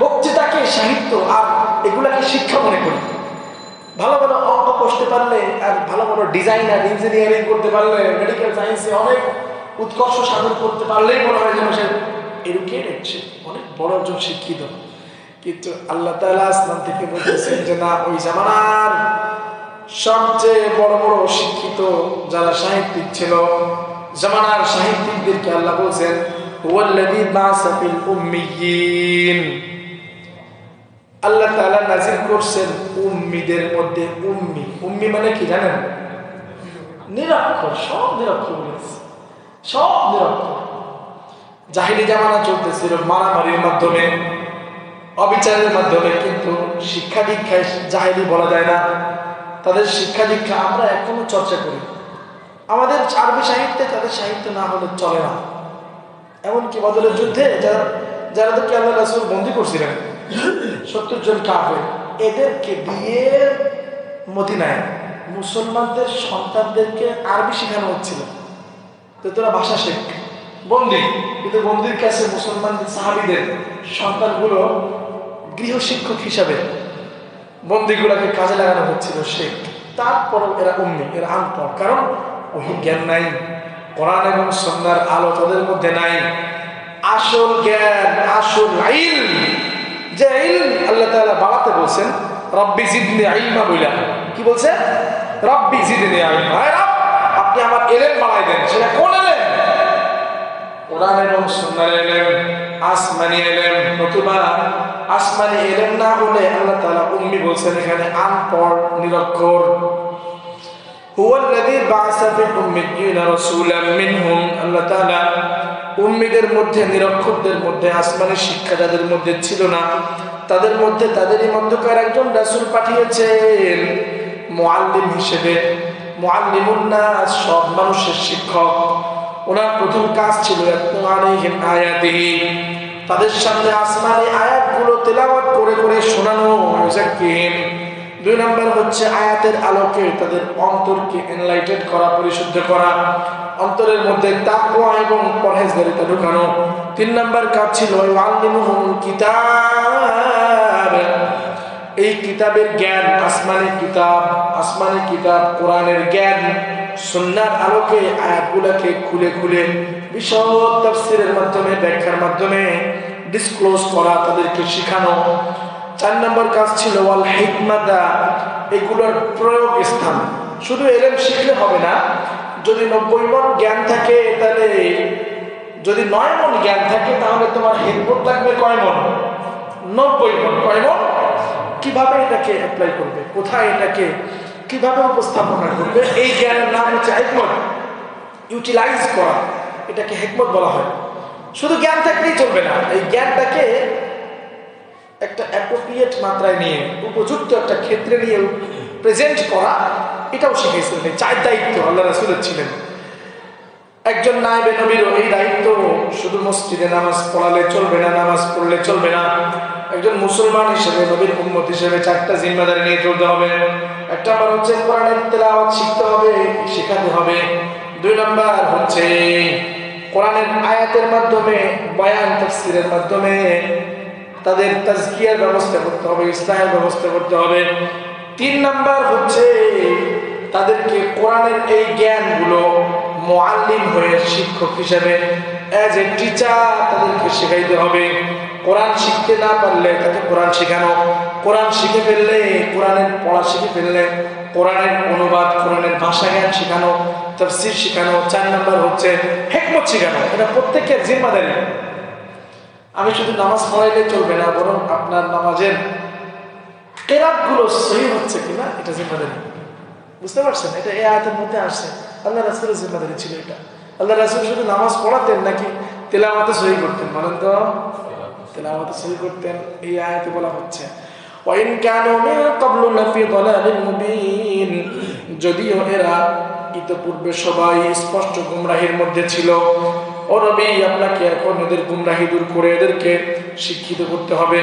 বক্তৃতাকে সাহিত্য আর এগুলাকে শিক্ষা মনে করি। ভালো ভালো অঙ্ক কষতে পারলে আর ভালো ভালো ডিজাইনার, ইঞ্জিনিয়ারিং করতে পারলে, মেডিকেল সায়েন্সে অনেক উৎকর্ষ সাধন করতে পারলেই মনে হয় যেন সে এডুকেটেড, অনেক বড় একজন শিক্ষিত। কিন্তু আল্লাহ তাআলা আসমান থেকে বলতেছেন যে না, ওই জামানার সবচেয়ে বড় বড় শিক্ষিত যারা সাহিত্যিক ছিল, জামানার সাহিত্যিকদেরকে আল্লাহ বলছেন হুয়াল্লাযী বা'সা ফিল উম্মিয়িন। আল্লাহ তাআলা নাযিল করছেন উম্মীদের মধ্যে। উম্মি মানে কি জানেন? নিরক্ষর, সব নিরক্ষর বলেছে, সব নিরক্ষর। জাহিলি জামানা চলতেছিল মারামারির মাধ্যমে, অবিচারের মাধ্যমে, কিন্তু শিক্ষা দীক্ষায় জাহিলি বলা যায় না। তাদের শিক্ষা দীক্ষা আমরা এখনো চর্চা করি। আমাদের আরবি সাহিত্যে তাদের সাহিত্য না হলে চলে না। এমনকি বদরের যুদ্ধে যারা তো আল্লাহ রাসূল বন্দী করছিলেন 70 জন কাফের, এদেরকে দিয়ে মদিনায় মুসলমানদের সন্তানদেরকে আরবি শেখানো হচ্ছিল, তো তোরা ভাষা শেখ। বন্দী, কিন্তু বন্দির কাছে মুসলমানদের সাহাবীদের সন্তানগুলো গৃহশিক্ষক হিসাবে বন্দীগুলোকে কাজে লাগানো হচ্ছিল শেখ। তারপরও এরা উম্মি, এরা আনপড়, কারণ ওই জ্ঞান নাই, কোরআন এবং সুন্নাহর আলো তাদের মধ্যে নাই। আসল জ্ঞান, আসল ইলম, যে ইলম আল্লাহ তাআলা বাড়াতে বলছেন, রব্বি জিদনি ইলমা বইলা, কি বলছে? রব্বি জিদনি ইলমা, আপনি আমার ইলম বাড়াই দেন। সেটা কোন ইলম? কোরআন এবং সুন্নাহর ইলম, আসমানি ইলম। নতুবা আসমানি ইলম না হলে আল্লাহ তাআলা উম্মি বলছেন এখানে, আনপড়, নিরক্ষর। হুয়াল্লাযী বা'সা ফিল উম্মিয়িনা রাসূলাম মিনহুম, আল্লাহ তাআলা উম্মীদের মধ্যে, নিরক্ষরদের মধ্যে, আসমানি শিক্ষা যাদের মধ্যে ছিল না তাদের মধ্যে, তাদেরই মধ্যকার একজন রাসূল পাঠিয়েছেন মুআল্লিম হিসেবে। মুআল্লিমুন নাস, সব মানুষের শিক্ষক। ওনার প্রথম কাজ ছিল ইয়াতলু আলাইহিম আয়াতিহি, তাদের সামনে আসমানি আয়াতগুলো তেলাওয়াত করে করে শোনানো, মুযাক্কিরিন, 2 নম্বর হচ্ছে আয়াতের আলোকে তাদের অন্তরকে এনলাইটেড করা, পরিশুদ্ধ করা, অন্তরের মধ্যে তাকওয়া এবং পরহেজগারিতা ঢুকানো। 3 নম্বর কাজ ছিল ওয়াল্লিমুহুল কিতাব, এই কিতাবের জ্ঞান, আসমানি কিতাব কোরআনের জ্ঞান, সুন্নাহর আলোকে আয়াতগুলোকে খুলে খুলে বিশদ তাফসীরের মাধ্যমে, ব্যাখ্যার মাধ্যমে ডিসক্লোজ করা, তাদেরকে শেখানো। 4 নম্বর কাজ ছিল ওয়াল হিকমাতা, এগুলোর প্রয়োগ স্থান। শুধু এলেম শিখলে হবে না, যদি 90 মণ জ্ঞান থাকে, তাহলে যদি 9 মণ জ্ঞান থাকে, তাহলে তোমার হিকমত লাগবে কয় মণ? 90 মণ। কয় মণ? কিভাবে এটাকে অ্যাপ্লাই করবে, কোথায় এটাকে কিভাবে উপস্থাপনা করবে, এই জ্ঞানের নাম হচ্ছে হিকমত। ইউটিলাইজ করা, এটাকে হিকমত বলা হয়। শুধু জ্ঞান থাকলেই চলবে না, এই জ্ঞানটাকে একটা অ্যাপ্রোপ্রিয়েট মাত্রায় নিয়ে, উপযুক্ত একটা ক্ষেত্রে নিয়ে প্রেজেন্ট করা, এটাও শিখেছিলেন। 4 দায়িত্ব আল্লাহ রাসূলের ছিলেন। একজন নায়েবে নবীরও এই দায়িত্ব। শুধু মসজিদে নামাজ পড়ালে চলবে না, নামাজ পড়লে চলবে না। একজন মুসলমান হিসেবে, নবীর উম্মত হিসেবে 4টা জিম্মাদারি নিয়ে চলতে হবে। 1 নম্বর হচ্ছে কোরআনের তেলাওয়াত শিখতে হবে, শেখাতে হবে। 2 নম্বর হচ্ছে কোরআনের আয়াতের মাধ্যমে, বয়ান তাফসীরের মাধ্যমে তাদের তাজকিয়ার ব্যবস্থা করতে হবে, ইসলাহের ব্যবস্থা করতে হবে। 3 নম্বর হচ্ছে তাদেরকে কোরআনের এই জ্ঞানগুলো মুআল্লিম হয়ে, শিক্ষক হিসেবে, অ্যাজ এ টিচার তাদেরকে শেখাইতে হবে। কোরআন শিখতে না পারলে তাকে কোরআন শেখানো, কোরআন শিখে ফেললে, কোরআনের পড়া শিখে ফেললে কোরআনের অনুবাদ, কোরআনের ভাষা জ্ঞান শেখানো, তাফসীর শেখানো। 4 নম্বর হচ্ছে হিকমত শেখানো। এটা প্রত্যেকের জিম্মাদারি। আমি শুধু নামাজ পড়াইলে চলবে না, বরং আপনার নামাজের কেরাতগুলো সহি হচ্ছে কিনা, এটা জিম্মাদারি। বুঝতে পারছেন? এটা এই আয়াতের মধ্যে আসছে। আল্লাহ রাসূলের জিম্মাদারি ছিল এটা। আল্লাহ রাসূল শুধু নামাজ পড়াতেন নাকি তেলাওয়াতে সহি করতেন? বলেন তো, তেলাওয়াতে সহি করতেন। এই আয়াতে বলা হচ্ছে ওয়াইন কানু মিন ক্বাবলু লাফি দালালিন মুবিন, যদিও এরা ইতপূর্বে সবাই স্পষ্ট গুমরাহির মধ্যে ছিল। ও নবী, আপনাকে এখন এদের গুমরাহি দূর করে এদেরকে শিক্ষিত করতে হবে।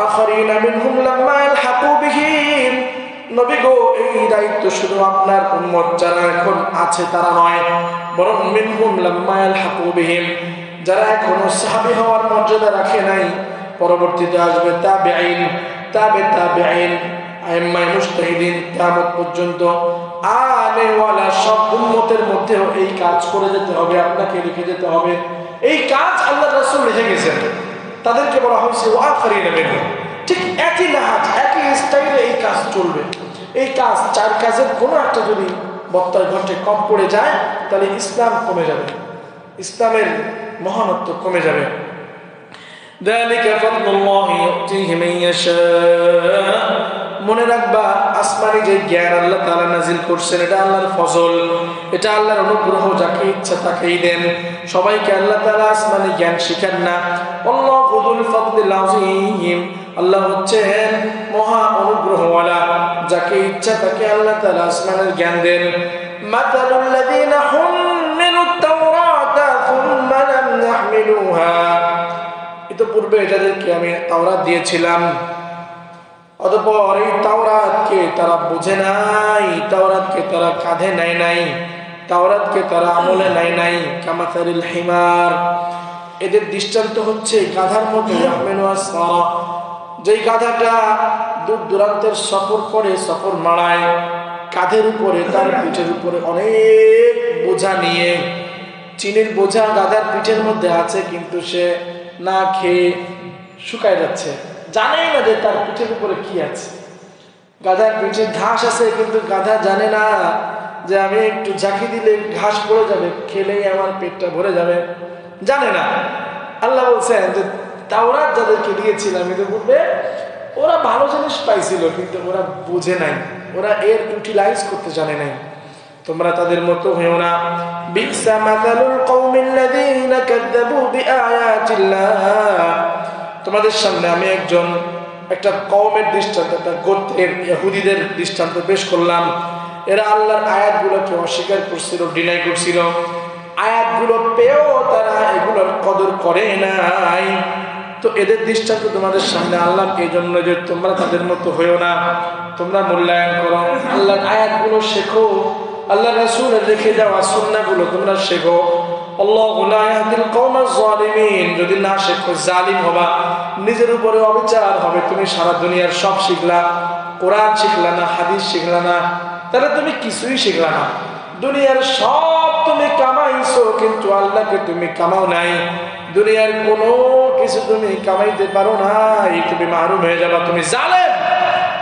আখারিনা মিনহুম লাম্মা ইয়ালহাকু বিহিম, নবী গো, এই দায়িত্ব শুধু আপনার উম্মত যারা এখন আছে তারা নয়, বরং মিনহুম লাম্মা ইয়ালহাকু বিহিম, যারা এখনো সাহাবী হওয়ার মর্যাদা রাখে নাই, পরবর্তীতে আসবে তাবেঈন, তাবেঈন, আইম্মায়ে মুজতাহিদিন, কিয়ামত পর্যন্ত আনেওয়ালা সব উম্মতের মধ্যেও এই কাজ করে যেতে হবে, আপনাকে রেখে যেতে হবে। এই কাজ আল্লাহ রাসূল রেখে গেছেন, তাদেরকে বলা হয়েছে ওয়াখারিনা মিনহুম। ঠিক একই নাহাজ, একই স্টাইলে এই কাজ চলবে। এই কাজ, 4 কাজের কোনো একটা যদি বত্তর ঘটে, কম পড়ে যায়, তাহলে ইসলাম কমে যাবে, ইসলামের মহানত্ব কমে যাবে। যালিকা ফাদলুল্লাহি ইউতিহি মান ইয়াশা, মনে রাখবা, আসমানি যে জ্ঞান আল্লাহ তাআলা নাজিল করছেন, এটা আল্লাহর ফজল, এটা আল্লাহর অনুগ্রহ। যাকে ইচ্ছা তাকেই দেন। সবাইকে আল্লাহ তাআলা আসমানি জ্ঞান শিখান না। আল্লাহু যুল ফাদলিল আযীম, আল্লাহ হচ্ছেন মহা অনুগ্রহওয়ালা। যাকে ইচ্ছা তাকে আল্লাহ তাআলা আসমানের জ্ঞান দেন। মাতালুল লাযীনা হুম্মিলুত তাওরাতা সুম্মা লাম ইয়াহমিলুহা, ইতপূর্বে যাদেরকে আমি তাওরাত দিয়েছিলাম, অতঃপর এই তাওরাতকে তারা বুঝে নাই, তাওরাতকে তারা কাঁধে নেয় নাই, তাওরাতকে তারা আমলে নেয় নাই। কামাসালিল হিমার, এদের দৃষ্টান্ত হচ্ছে গাধার মতো। ইয়াহমিলু আসফারা, যেই গাধাটা দূর দূরান্তের সফর করে, সফর মাড়ায়, কাঁধের উপরে, তার পিঠের উপরে অনেক বোঝা নিয়ে, চিনির বোঝা গাধার পিঠের মধ্যে আছে, কিন্তু সে না খেয়ে শুকায় যাচ্ছে, জানেই না যে তার পিঠের উপরে কি আছে। গাধার পিঠে ঘাস আছে, কিন্তু গাধা জানে না যে আমি একটু ঝাঁকি দিলে ঘাস পড়ে যাবে, খেলেই আমার পেটটা ভরে যাবে, জানে না। আল্লাহ বলছেন যে তাওরাত যাদেরকে দিয়েছিলাম ইতিপূর্বে, ওরা ভালো জিনিস পাইছিল, কিন্তু ওরা বুঝে নাই, ওরা এর ইউটিলাইজ করতে জানে নাই। তোমরা তাদের মতো হয়েও না। বিসা মাসালুল কওমিল্লাযীনা কাযযাবু বিআয়াতিল্লাহ, তোমাদের সামনে আমি একটা কওমের দৃষ্টান্ত, একটা গোত্রের ইহুদিদের দৃষ্টান্ত পেশ করলাম। এরা আল্লাহর আয়াতগুলোকে অস্বীকার করছিল, ডিনাই করছিল। আয়াতগুলো পেয়েও তারা এগুলোর কদর করে নাই। তো এদের দৃষ্টান্ত তোমাদের সামনে আল্লাহ এই জন্য যে তোমরা তাদের মতো হয়েও না, তোমরা মূল্যায়ন করো, আল্লাহর আয়াতগুলো শেখো, আল্লাহ রাসূলের রেখে যাওয়া সুন্নাহগুলো তোমরা শেখো। আল্লাহু লা ইয়াহদিল কওমাজ জালিমিন, যদি না শেখো জালিম হবা, নিজের উপরে অবিচার হবে। তুমি সারা দুনিয়ার সব শিখলা, কোরআন শিখলা না, হাদিস শিখলা না, তাহলে তুমি কিছুই শিখলা না। দুনিয়ার সব তুমি কামাইছো, কিন্তু আল্লাহকে তুমি কামাও নাই। দুনিয়ার কোনো কিছু তুমি কামাইতে পারো না, তুমি মাহরুম হয়ে যাবা, তুমি জালেম,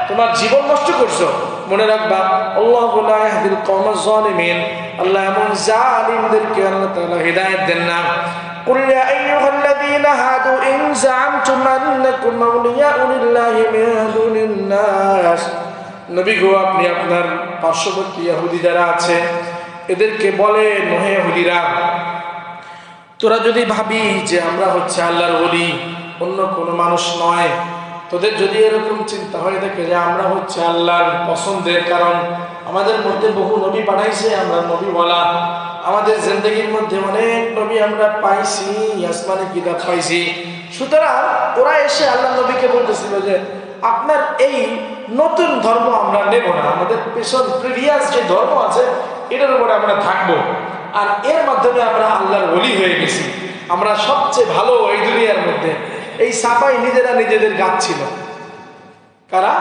তোমার জীবন নষ্ট করছো। মনে রাখবা, আল্লাহু লা ইয়াহদিল কওমাজ জালিমিন, আল্লাহ এমন জালিমদেরকে আল্লাহ তাআলা হিদায়াত দেন না। قل يا أيها الذين هادوا إن زعمتم أنكم أولياء لله من دون الناس, নবী গো আপনি আপনার পার্শ্ববর্তী ইহুদি যারা আছে এদেরকে বলেন, হে ইহুদিরা, তোরা যদি ভাবি যে আমরা হচ্ছে আল্লাহর ওলি, অন্য কোনো মানুষ নয়, তোদের যদি এরকম চিন্তা হয়ে থাকে যে আমরা হচ্ছে আল্লাহর পছন্দের, কারণ আমাদের মধ্যে বহু নবী পাঠাইছে, আমরা নবী বলা, আমাদের জিন্দেগির মধ্যে অনেক নবী আমরা পাইছি, আসমানে কিতাব পাইছি, সুতরাং ওরা এসে আল্লাহ নবীকে বলতেছিল যে আপনার এই নতুন ধর্ম আমরা নেব না, আমাদের পেছন প্রিভিয়াস যে ধর্ম আছে এটার উপরে আমরা থাকবো, আর এর মাধ্যমে আমরা আল্লাহর ওলি হয়ে গেছি, আমরা সবচেয়ে ভালো এই দুনিয়ার মধ্যে। এই সাফাই নিজেরা নিজেদের গাচ্ছিল, কারা?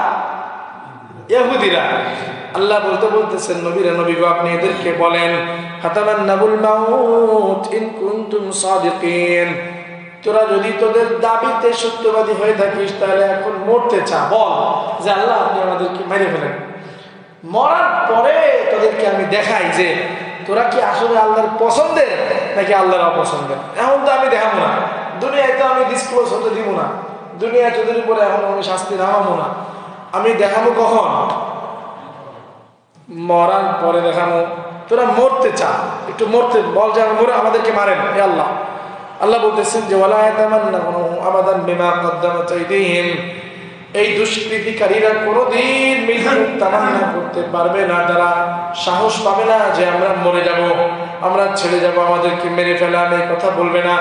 ইহুদিরা। আল্লাহ বলতেছেন নবীরা, নবী গো আপনি এদেরকে বলেন, ফাতামান্নাবুল মাউত ইন কুনতুম সাদিকিন, তোরা যদি তোদের দাবিতে সত্যবাদী হয়ে থাকিস তাহলে এখন মরতে চা, বল যে আল্লাহ আপনি আমাদেরকে মেরে ফেলেন, মরার পরে তোদেরকে আমি দেখাই যে তোরা কি আসলে আল্লাহর পছন্দের নাকি আল্লাহর অপছন্দের। এখন তো আমি দেখাবো না, দুনিয়ায় তো আমি ডিসক্লোজ হতে দিব না, দুনিয়া তোদের উপরে এখন আমি শাস্তি নামাবো না, আমি দেখাবো কখন? মরার পরে দেখাবো। তোরা মরতে চা, একটু মরতে বল যে মরে আমাদেরকে মারেন হে আল্লাহ। আল্লাহ বলতেছেন যে ওয়ালা ইয়াতামান্নাহু আবাদান বিমা কদ্দামাত আইদিহিম, এই দুষ্কৃতিকারীরা কোনোদিন মৃত্যু তামান্না করতে পারবে না, তারা সাহস পাবে না যে আমরা মরে যাব, আমরা ছেড়ে যাব, আমাদেরকে মেরে ফেলা, এই কথা বলবে না,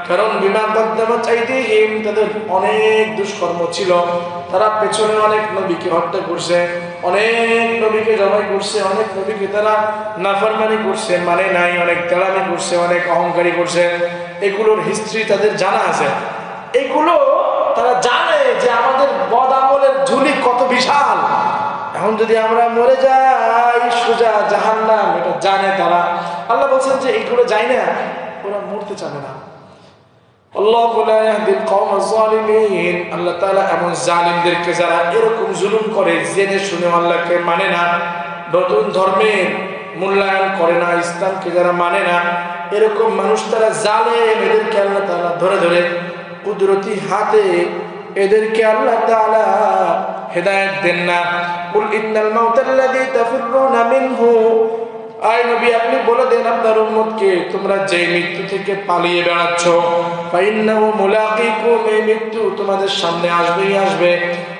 কারণ বিমা কদ্দামাত আইদিহিম, তাদের অনেক দুষ্কর্ম ছিল, তারা পেছনে অনেক নবীকে হত্যা করছে, অনেক নবীকে জবাই করছে, অনেক নবীকে তারা নাফরমানি করছে, মানে নাই, অনেক তেড়ামি করছে, অনেক অহংকারী করছে, এগুলোর হিস্ট্রি তাদের জানা আছে, এগুলো তারা জানে যে আমাদের বদ আমলের ঝুলি কত বিশাল, এখন যদি আমরা মরে যাই সোজা জাহান্নাম, এটা জানে তারা। আল্লাহ বলছেন যে এইগুলো যায় না, ওরা মরতে চাবে না। আল্লাহু লা ইয়াহদিল কওমাজ জালিমিন, আল্লাহ তাআলা এমন জালিমদেরকে যারা এরকম জুলুম করে, জেনে শুনে আল্লাহকে মানে না, নতুন ধর্মের মূল্যায়ন করে না, ইসলামকে যারা মানে না, এরকম মানুষ তারা জালেম, এদেরকে আল্লাহ তাআলা ধরে ধরে কুদরতি হাতে এদেরকে আল্লাহ তাআলা হেদায়েত দেন না। কুল ইন্নাল মাউতাল্লাযী তাফিররুনা মিনহু, আয় নবী আপনি বলে দেন আপনার উম্মতকে, তোমরা যে মৃত্যু থেকে পালিয়ে বেড়াচ্ছ, ফাইন্নাহু মুলাকিকুম, এই মৃত্যু তোমাদের সামনে আসবেই আসবে।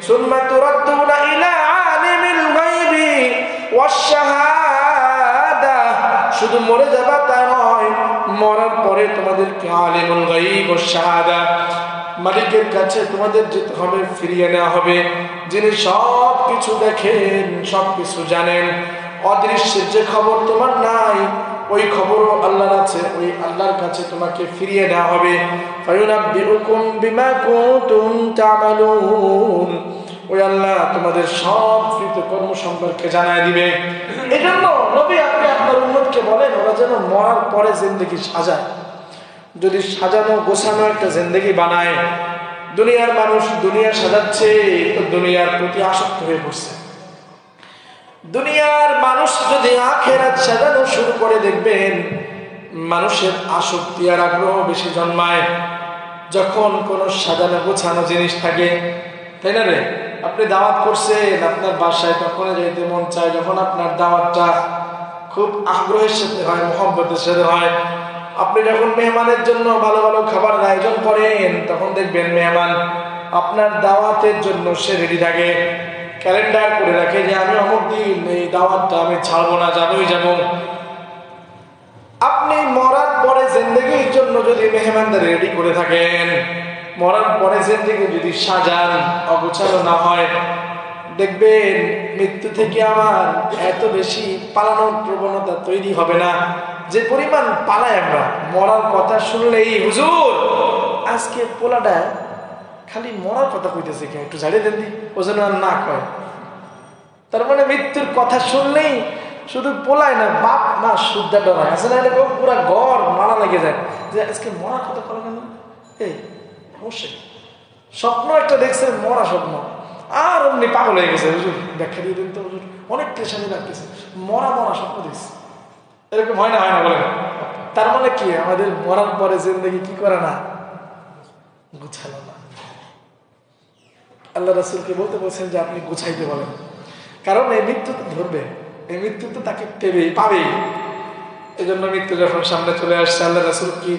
সুম্মা তুরাদ্দুনা ইলা আলিমিল গায়বি ওয়াশ শাহাদা, শুধু মরে যাবা তা নয়, মরার পরে তোমাদেরকে আলিমুল গায়ব ওয়াশ শাহাদা, মালিকের কাছে তোমাদের যেতে হবে, ফিরিয়ে নেওয়া হবে, যিনি সব কিছু দেখেন, সব কিছু জানেন, অদৃশ্যের যে খবর তোমার নাই ওই খবরও আল্লাহর আছে, ওই আল্লাহর কাছে তোমাকে ফিরিয়ে নেওয়া হবে। ফায়ুনাব্বিউকুম বিমা কুনতুম তা'মালুন, ওই আল্লাহ তোমাদের সব কৃতকর্ম সম্পর্কে জানায় দিবে। এজন্য নবী আপনি আপনার উম্মতকে বলেন ওরা যেন মরার পরে জিন্দেগি সাজায়, যদি সাজানো গোছানো একটা জিন্দেগি বানায়। দুনিয়ার মানুষ দুনিয়া সাজাচ্ছে তো দুনিয়ার প্রতি আসক্ত হয়ে পড়ছে। দুনিয়ার মানুষ যদি আখিরাত সাজানো শুরু করে, দেখবেন মানুষের আসক্তি আর আগ্রহ বেশি জন্মায় যখন কোনো সাজানো গোছানো জিনিস থাকে, তাই না রে? আপনি দাওয়াত করছেন, আপনার বাসায় তখন যেতে মন চায় যখন আপনার দাওয়াতটা খুব আগ্রহের সাথে হয়, মহব্বতের সাথে হয়। আপনি যখন মেহমানের জন্য ভালো ভালো খাবারের আয়োজন করেন, তখন দেখবেন মেহমান আপনার দাওয়াতের জন্য সে রেডি থাকে, ক্যালেন্ডার করে রাখে যে আমি অমুক দিন এই দাওয়াতটা আমি ছাড়বো না, যাবোই যাব। আপনি মরার পরে জিন্দেগির জন্য যদি মেহমানদের রেডি করে থাকেন, মরার পরে জিন্দেগি যদি সাজান অগোছালো না হয়, দেখবেন মৃত্যু থেকে আমার এত বেশি পালানোর প্রবণতা তৈরি হবে না। যে পরিমাণ পালাই আমরা মরার কথা শুনলেই, হুজুর আজকে পোলাটা খালি মরার কথা কইতেছে, কেন একটু ঝাড়িয়ে দেন দি, ও যেন আর না কয়। তার মানে মৃত্যুর কথা শুনলেই শুধু পোলায় না, বাপ মা শুদ্ধা ডরায় আছে না, এরকম পুরা ঘর মারা লেগে যায় যে আজকে মরার কথা করো কেন। এই অবশ্যই স্বপ্ন একটা দেখছে, মরা স্বপ্ন, আর অমনি পাগল হয়ে গেছে, হুজুর ব্যাখ্যা দিয়ে দিন তো হুজুর, অনেক পেশানি লাগতেছে, মরা মরা স্বপ্ন দেখছে। এরকম হয় না, হয় না বলেন? তার মানে কি আমাদের মরার পরে জিন্দেগি কি করে না, গুছালো না। আল্লাহ রাসূলকে বলতে বলছেন যে আপনি গুছাইতে বলেন, কারণ এই মৃত্যু তো ধরবে, এই মৃত্যু তো তাকে পাবেই। এই জন্য মৃত্যু যখন সামনে চলে আসছে, আল্লাহ রাসূল কি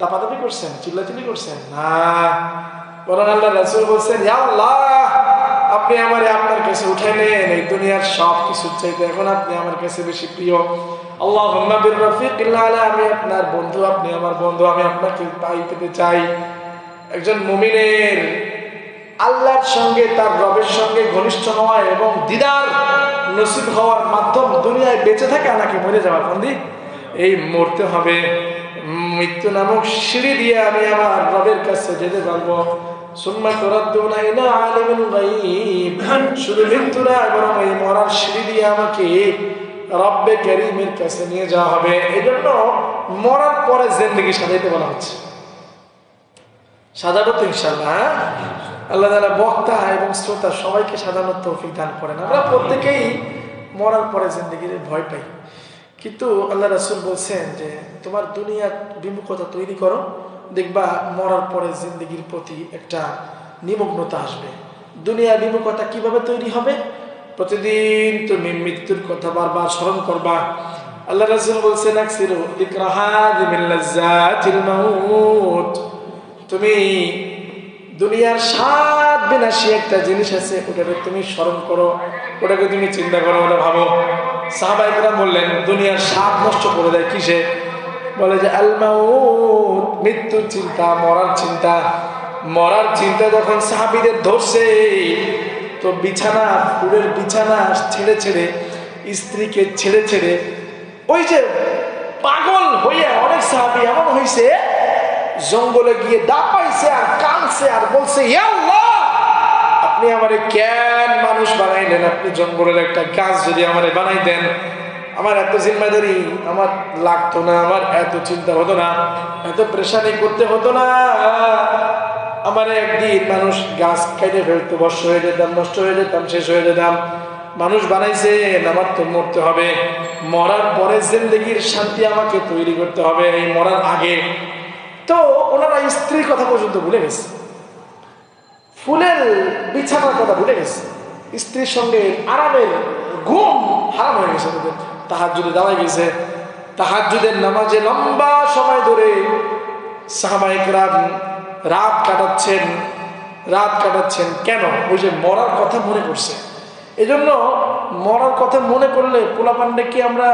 দাপাদাপি করছেন, চিল্লাচিল্লি করছেন না, বরং আল্লাহ রাসূল বলছেন, ইয়া আল্লাহ আপনি আমারে আপনার কাছে উঠাই নেন, এই দুনিয়ার সব কিছুর চাইতে এখন আপনি আমার কাছে বেশি প্রিয়। আল্লাহুম্মা বির রাফিকিল আলা, আমি আপনার বন্ধু, আপনি আমার বন্ধু, আমি আপনাকে পাই পেতে চাই। একজন মুমিনের আল্লাহর সঙ্গে, তার রবের সঙ্গে ঘনিষ্ঠ হওয়া এবং দিদার নসিব হওয়ার মাধ্যম দুনিয়ায় বেঁচে থাকা নাকি মরে যাওয়া, বন্ধু এই মরতে হবে। মৃত্যু নামক সিঁড়ি দিয়ে আমি আমার রবের কাছে যেতে পারবো। সুম্মা তুরাদ্দুনা ইলা আলিমিল গায়ব, শুধু মৃত্যু না, বরং এই মরার সিঁড়ি দিয়ে আমাকে রব্বে কারীমের কাছে নিয়ে যাওয়া হবে। এই জন্য মরার পরে জিন্দেগি সাজাইতে বলা হচ্ছে। সাজাবো তো ইনশাআল্লাহ। আল্লাহ তাআলা বক্তা এবং শ্রোতা সবাইকে সাজানোর তৌফিক দান করেন। আমরা প্রত্যেকেই মরার পরে জিন্দেগির ভয় পাই, কিন্তু আল্লাহ রাসূল বলছেন যে তোমার দুনিয়ার বিমুখতা তৈরি করো, দেখবা মরার পরে জিন্দেগির প্রতি একটা নিমগ্নতা আসবে। দুনিয়ার বিমুখতা কিভাবে তৈরি হবে? প্রতিদিন তুমি মৃত্যুর কথা বারবার স্মরণ করবা। আল্লাহ রাসূল বলছেন আকসিরু যিকরাহা মিন লাজ্জাতিল মাউত, তুমি দুনিয়ার স্বাদ বিনাশী একটা জিনিস আছে, ওটাকে তুমি স্মরণ করো, ওটাকে তুমি চিন্তা করো, ওটা ভাবো। সাহাবায়ে কেরাম বললেন দুনিয়ার স্বাদ নষ্ট করে দেয় কিসে? বলে যে আল মাউত, মৃত্যুর চিন্তা, মরার চিন্তা। মরার চিন্তা যখন সাহাবীদের ধরছে, তো বিছানা, পুরের বিছানা ছেড়ে ছেড়ে, স্ত্রীকে ছেড়ে ছেড়ে, ওই যে পাগল হইয়া অনেক সাহাবী এমন হইছে, জঙ্গলে গিয়ে দাপাইছে আর কাঁদছে আর বলছে, ইয়া আল্লাহ আপনি আমারে কেন মানুষ বানাইলেন? আপনি জঙ্গলের একটা গাছ যদি আমারে বানাই দেন, আমার এত জিম্মাদারি আমার লাগতো না, আমার এত চিন্তা হতো না, এত প্রেশানি করতে হতো না। আমার একদিন মানুষ গাছ কেটে ফেলতো, বর্ষ হয়ে যেতাম, নষ্ট হয়ে যেতাম, শেষ হয়ে যেতাম। মানুষ বানাইছেন, আমার তো মরতে হবে। মরার পরে জিন্দেগির শান্তি আমাকে তৈরি করতে হবে, এই মরার আগে। তো ওনারা স্ত্রীর কথা পর্যন্ত ভুলে গেছে, ফুলের বিছানার কথা ভুলে গেছে, স্ত্রীর সঙ্গে আরামের ঘুম হারাম হয়ে গেছে তাদের। তাহাজ্জুদে দাঁড়ায় গেছে, তাহাজ্জুদের নামাজে লম্বা সময় ধরে সাহাবায়ে কেরাম রাত কাটাচ্ছেন। কেন? ওই যে মরার কথা মনে করছে। এই জন্য মরার কথা মনে করলে পোলাপান্ডে কি আমরা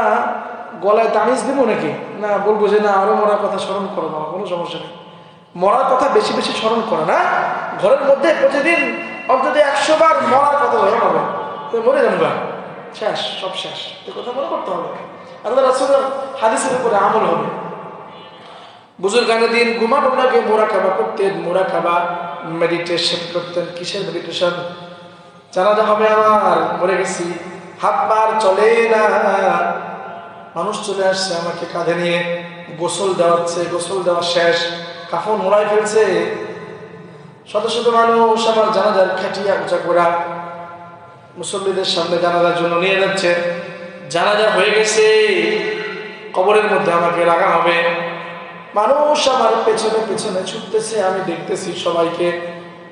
গলায় তামিজ দিব নাকি? না, বলবো যে না আরো মরার কথা স্মরণ করো, বাবা কোনো সমস্যা নেই। মরার কথা বেশি বেশি স্মরণ করে না, ঘরের মধ্যে প্রতিদিন অন্তত 100 বার মরার কথা ধরে হবে, মরে যাবে, শেষ, সব শেষ, এ কথা মনে করতে হবে। আল্লাহ রাসূলের হাদিসের উপরে আমল হবে। বুজুর্গানে দিন ঘুমানোর আগে মুরাকাবা করতেন, মুরাকাবা মেডিটেশন করতেন। কিসের মেডিটেশন? জানাজা হবে আমার, মরে গেছি, হাত পার চলে না, মানুষ চলে আসছে আমাকে কাঁধে নিয়ে, গোসল দেওয়াচ্ছে, গোসল দেওয়া শেষ, কাফন ওড়াই ফেলছে, শত শত মানুষ আমার জানাজার খাটিয়া উঁচা করা মুসল্লিদের সামনে জানাজার জন্য নিয়ে যাচ্ছে। জানাজা হয়ে গেছে, কবরের মধ্যে আমাকে রাখা হবে। মানুষ আমার পেছনে পেছনে ছুটতেছে, আমি দেখতেছি সবাইকে,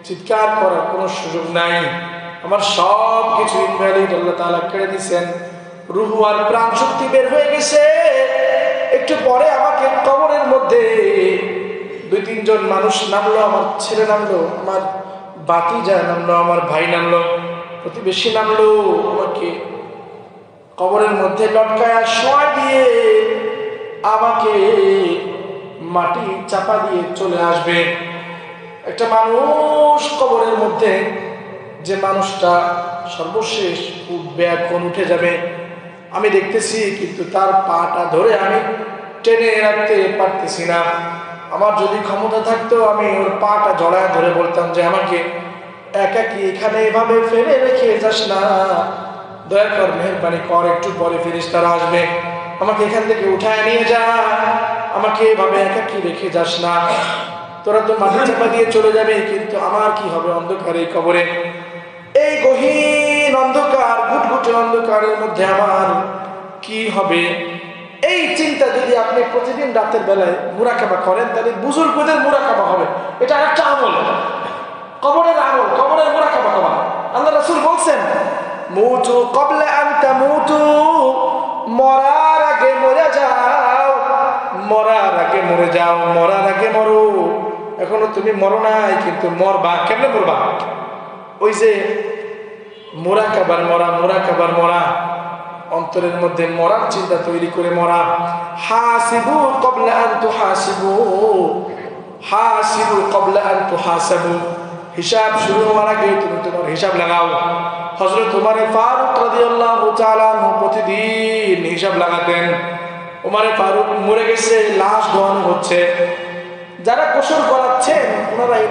চিৎকার করার কোনো সুযোগ নাই। আমার সব কিছু ইনভ্যালিড, আল্লাহ তাআলা কেড়ে দিয়েছেন, রূহ আর প্রাণ শক্তি বের হয়ে গেছে। একটু পরে আমাকে কবরের মধ্যে 2-3 জন মানুষ নামলো, আমার ছেলে নামলো, আমার ভাতিজা নামলো, আমার ভাই নামলো, প্রতিবেশী নামলো, আমাকে কবরের মধ্যে লটকায়া শোয়া দিয়ে আমাকে মাটি চাপা দিয়ে চলে আসবে। একটা মানুষ কবরের মধ্যে, যে মানুষটা সর্বশেষ উঠবে, এখন উঠে যাবে, আমি দেখতেছি, কিন্তু তার পাটা ধরে আমি টেনে রাখতে পারতেছি না। আমার যদি ক্ষমতা থাকতো আমি ওর পাটা জড়ায় ধরে বলতাম যে আমাকে একাকি এখানে এভাবে ফেলে রেখে যাস না, দয়া কর, মেহেরবানি কর, একটু পরে ফেরেশতারা আসবে, আমাকে এখান থেকে উঠায় নিয়ে যা, আমাকে এভাবে একাকি রেখে যাস না। তোরা তো মাটি চাপা দিয়ে চলে যাবে, কিন্তু আমার কি হবে অন্ধকারে এই কবরে, এই গহীন অন্ধকার, ঘুটঘুটে অন্ধকারের মধ্যে আমার কি হবে? এই চিন্তা যদি আপনি প্রতিদিন রাতের বেলায় মুরাকাবা করেন, তাহলে বুজুর্গদের মুরাকাবা হবে। এটা একটা আমল, কবরের আমল, কবরের মুরাকাবা করা। আল্লাহ রাসূল বলছেন, মুতু ক্বাবলা আন তামুতু, মরার আগে মরে যাও, মরার আগে মরে যাও, মরার আগে মরো। এখনো তুমি মরো নাই, কিন্তু মরবা। কেমনে মরবা? ওই যে মুরাকাবার মরা, মুরাকাবার মরা, অন্তরের মধ্যে মরার চিন্তা তৈরি করে মরা। হাসিবু ক্বাবলা আন তুহাসিবু, হাসিবু ক্বাবলা আন তুহাসাবু, হিসাব শুরু হওয়ার আগে তুমি তোমার হিসাব লাগাও। হযরত ওমর ফারুক রাদিয়াল্লাহু তাআলা প্রতিদিন হিসাব লাগাতেন। ওমর ফারুক মরে গেছে, লাশ দহন হচ্ছে, যারা গোসল করাচ্ছেন ওনারা